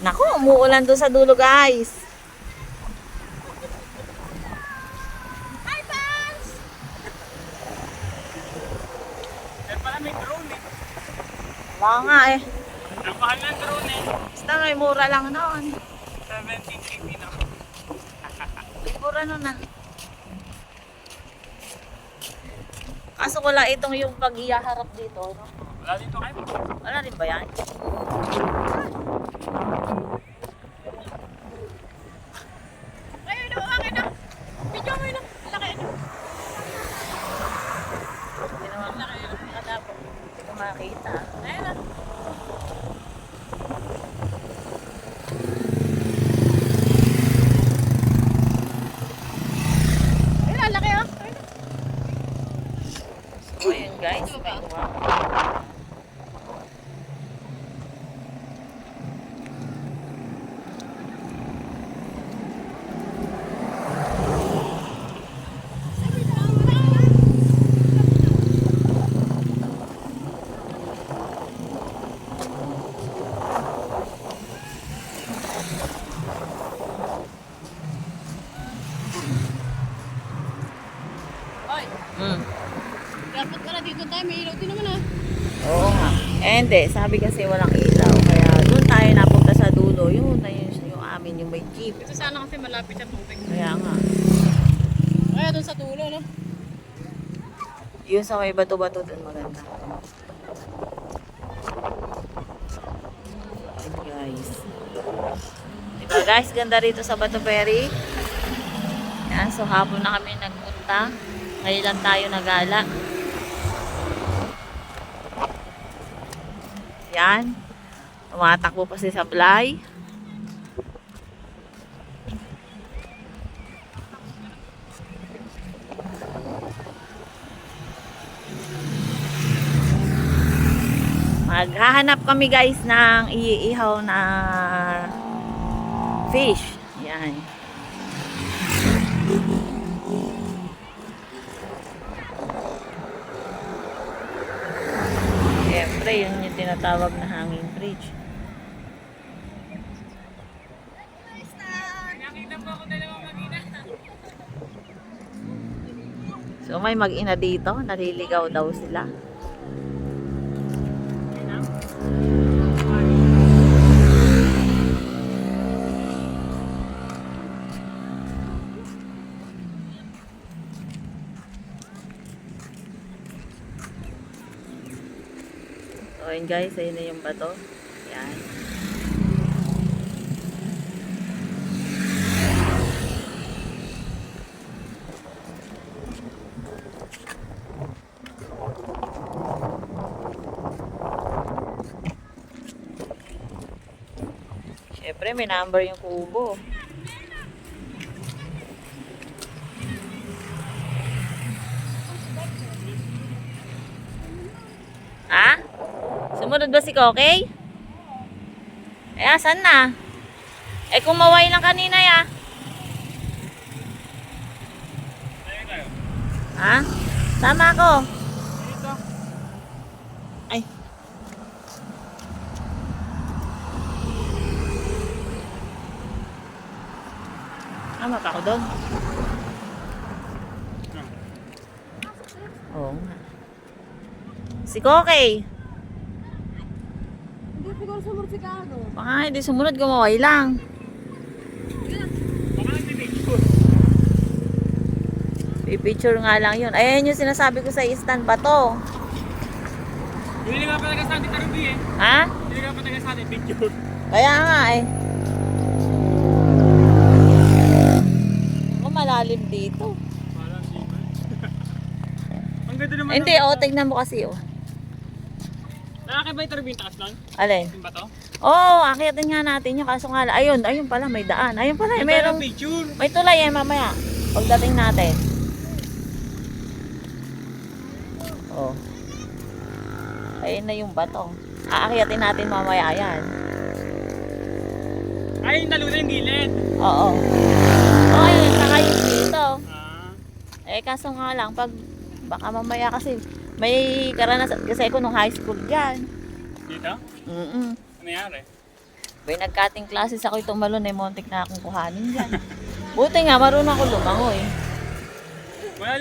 Naku, umuulan doon sa dulo guys. Hi, fans! Kaya pala may drone eh. Wala nga eh. Ang mahal ng drone eh. Basta may mura lang noon. 17.50 na. May mura noon ah. Kaso wala itong yung pag-iyaharap dito. No? Wala dito kayo. Wala rin ba yan? Ayun na, akin na. Video mo yun na. Laki na. Hindi naman nakadapo. Hindi ko makita. Ayun na. Ayun na, laki ah. Ayun na. So ayun guys. May uwak. Hoy, dapat pala dito tayo. May ilaw din naman ah. Oo nga. Eh hindi, sabi kasi walang ilaw. Kaya doon tayo napunta sa dulo. Yun na yun yung amin, yung may jeep. Ito sana kasi malapit sa tubig. Kaya nga. Kaya doon sa dulo, no? Yun sa may bato-bato doon maganda. Guys. Diba guys, ganda rito sa Bato Ferry. Yan, so hapon na kami nagpunta. Ngayon lang tayo nagala. Yan. Tumatakbo pa si Sablay. Maghahanap kami guys ng iihaw na fish. Yan. Siyempre, yun yung tinatawag na hanging bridge. Nakita po ako dalawang mag-ina. So may mag-ina dito, naliligaw daw sila. So ayun guys, ayun na yung bato. Yan. Siyempre may number yung kubo. Ha? Sumunod ba si Kokey? Eh, asan na? Eh, kumaway lang kanina ya. Ayun tayo. Ha? Tama ako. Dito. Ay. Tama pa ako doon. Oo nga. Si Kokey. Hindi siguro sumursikado. Baka hindi sumunod, kumaway lang. Baka nag-picture. Pipicture nga lang yun. Ayan yung sinasabi ko sa stand ba to? Hindi nga pa taga sa atin, Tarubi eh. Ha? Hindi nga pa taga sa atin, picture. Kaya nga eh. Ako malalim dito. Parang siman. Ang ganda naman. Hindi, tignan mo kasi oh. Nakakibay Tarubi yung taas lang? Alin? Yung bato? Oo, akitin nga natin yung kaso nga. Ayun pala, may daan. Ayun pala, Yung mayroong, picture. may tulay eh mamaya. Pagdating natin. Oh. Ayun na yung bato. Aakyatin natin mamaya yan. Ay, naluna yung gilid. Oo. Oh, ayun, saka yung dito. Ah. Eh, kaso nga lang, pag baka mamaya kasi may karanasan kasi ako nung high school dyan. Dito? Mm-mm. Ano nangyari? Bay, nagkating classes ako itong malon eh, montik na akong kuhanin dyan. Buti nga, marunong ako lumangoy. Malalim